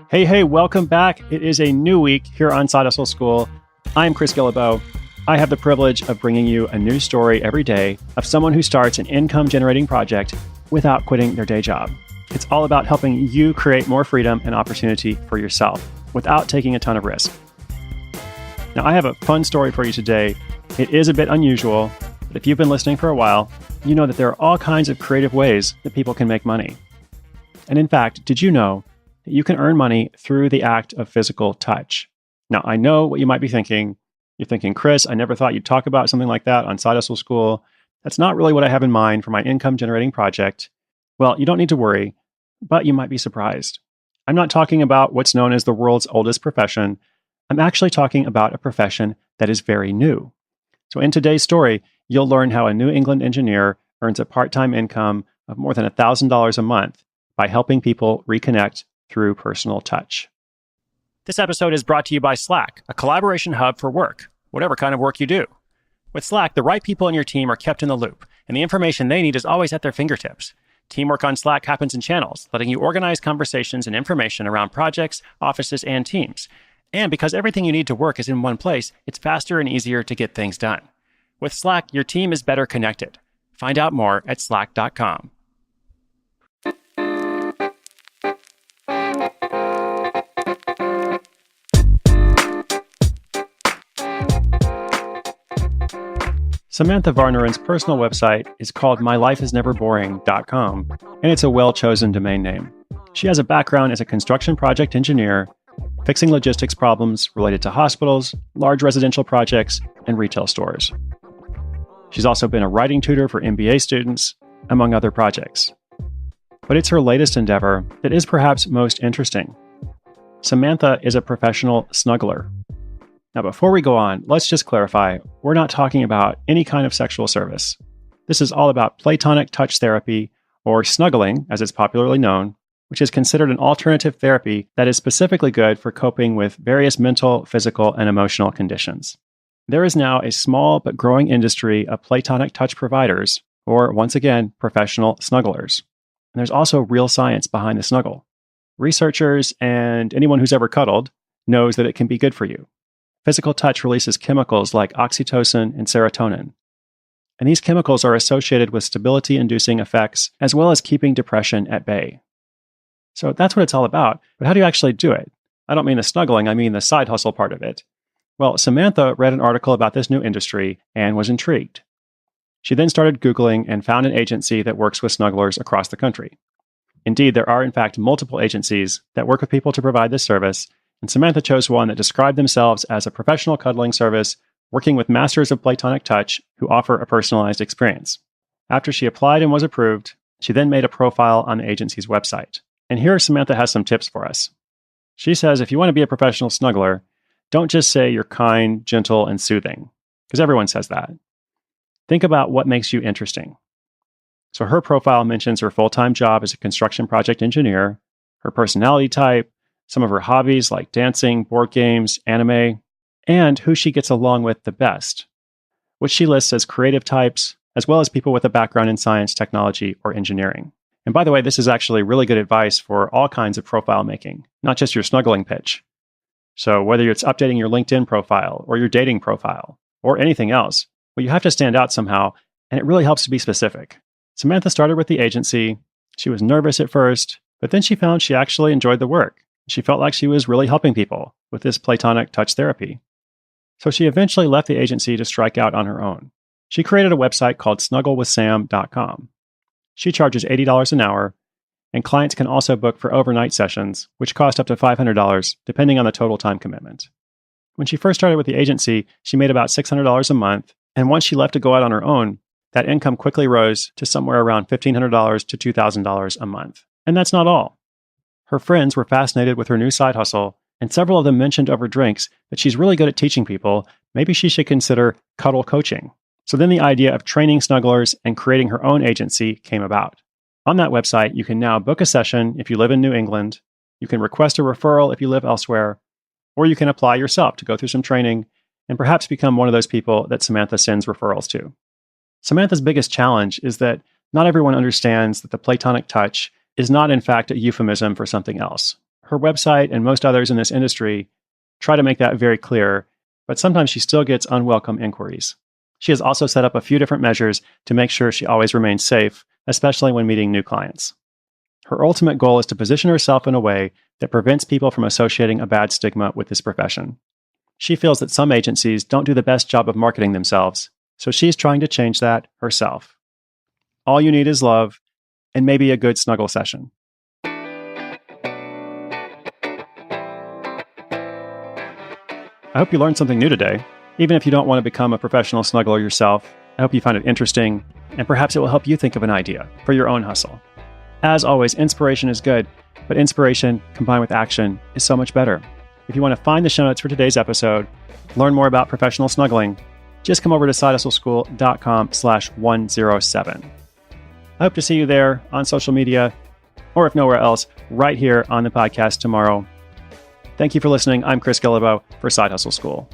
Hey, welcome back. It is a new week here on Side Hustle School. I'm CHRIS GUILLEBEAU. I have the privilege of bringing you a new story every day of someone who starts an income-generating project without quitting their day job. It's all about helping you create more freedom and opportunity for yourself without taking a ton of risk. Now, I have a fun story for you today. It is a bit unusual, but if you've been listening for a while, you know that there are all kinds of creative ways that people can make money. And in fact, did you know that you can earn money through the act of physical touch? Now, I know what you might be thinking. You're thinking, Chris, I never thought you'd talk about something like that on Side Hustle School. That's not really what I have in mind for my income-generating project. Well, you don't need to worry, but you might be surprised. I'm not talking about what's known as the world's oldest profession. I'm actually talking about a profession that is very new. So in today's story, you'll learn how a New England engineer earns a part-time income of more than $1,000 a month by helping people reconnect through personal touch. This episode is brought to you by Slack, a collaboration hub for work, whatever kind of work you do. With Slack, the right people in your team are kept in the loop, and the information they need is always at their fingertips. Teamwork on Slack happens in channels, letting you organize conversations and information around projects, offices, and teams. And because everything you need to work is in one place, it's faster and easier to get things done. With Slack, your team is better connected. Find out more at slack.com. Samantha Varnaren's personal website is called mylifeisneverboring.com, and it's a well-chosen domain name. She has a background as a construction project engineer, fixing logistics problems related to hospitals, large residential projects, and retail stores. She's also been a writing tutor for MBA students, among other projects. But it's her latest endeavor that is perhaps most interesting. Samantha is a professional snuggler. Now, before we go on, let's just clarify, we're not talking about any kind of sexual service. This is all about platonic touch therapy, or snuggling, as it's popularly known, which is considered an alternative therapy that is specifically good for coping with various mental, physical, and emotional conditions. There is now a small but growing industry of platonic touch providers, or once again, professional snugglers. And there's also real science behind the snuggle. Researchers and anyone who's ever cuddled knows that it can be good for you. Physical touch releases chemicals like oxytocin and serotonin. And these chemicals are associated with stability-inducing effects, as well as keeping depression at bay. So that's what it's all about. But how do you actually do it? I don't mean the snuggling, I mean the side hustle part of it. Well, Samantha read an article about this new industry and was intrigued. She then started Googling and found an agency that works with snugglers across the country. Indeed, there are in fact multiple agencies that work with people to provide this service, and Samantha chose one that described themselves as a professional cuddling service working with masters of platonic touch who offer a personalized experience. After she applied and was approved, she then made a profile on the agency's website. And here Samantha has some tips for us. She says if you want to be a professional snuggler, don't just say you're kind, gentle, and soothing, because everyone says that. Think about what makes you interesting. So her profile mentions her full-time job as a construction project engineer, her personality type, some of her hobbies like dancing, board games, anime, and who she gets along with the best, which she lists as creative types, as well as people with a background in science, technology, or engineering. And by the way, this is actually really good advice for all kinds of profile making, not just your snuggling pitch. So whether it's updating your LinkedIn profile or your dating profile or anything else, well, you have to stand out somehow, and it really helps to be specific. Samantha started with the agency. She was nervous at first, but then she found she actually enjoyed the work. She felt like she was really helping people with this platonic touch therapy. So she eventually left the agency to strike out on her own. She created a website called snugglewithsam.com. She charges $80 an hour, and clients can also book for overnight sessions, which cost up to $500 depending on the total time commitment. When she first started with the agency, she made about $600 a month, and once she left to go out on her own, that income quickly rose to somewhere around $1,500 to $2,000 a month. And that's not all. Her friends were fascinated with her new side hustle, and several of them mentioned over drinks that she's really good at teaching people. Maybe she should consider cuddle coaching. So then the idea of training snugglers and creating her own agency came about. On that website, you can now book a session if you live in New England, you can request a referral if you live elsewhere, or you can apply yourself to go through some training and perhaps become one of those people that Samantha sends referrals to. Samantha's biggest challenge is that not everyone understands that the platonic touch is not in fact a euphemism for something else. Her website and most others in this industry try to make that very clear, but sometimes she still gets unwelcome inquiries. She has also set up a few different measures to make sure she always remains safe, especially when meeting new clients. Her ultimate goal is to position herself in a way that prevents people from associating a bad stigma with this profession. She feels that some agencies don't do the best job of marketing themselves, so she's trying to change that herself. All you need is love and maybe a good snuggle session. I hope you learned something new today. Even if you don't want to become a professional snuggler yourself, I hope you find it interesting, and perhaps it will help you think of an idea for your own hustle. As always, inspiration is good, but inspiration combined with action is so much better. If you want to find the show notes for today's episode, learn more about professional snuggling, just come over to sidehustleschool.com/107. I hope to see you there on social media, or if nowhere else, right here on the podcast tomorrow. Thank you for listening. I'm Chris Guillebeau for Side Hustle School.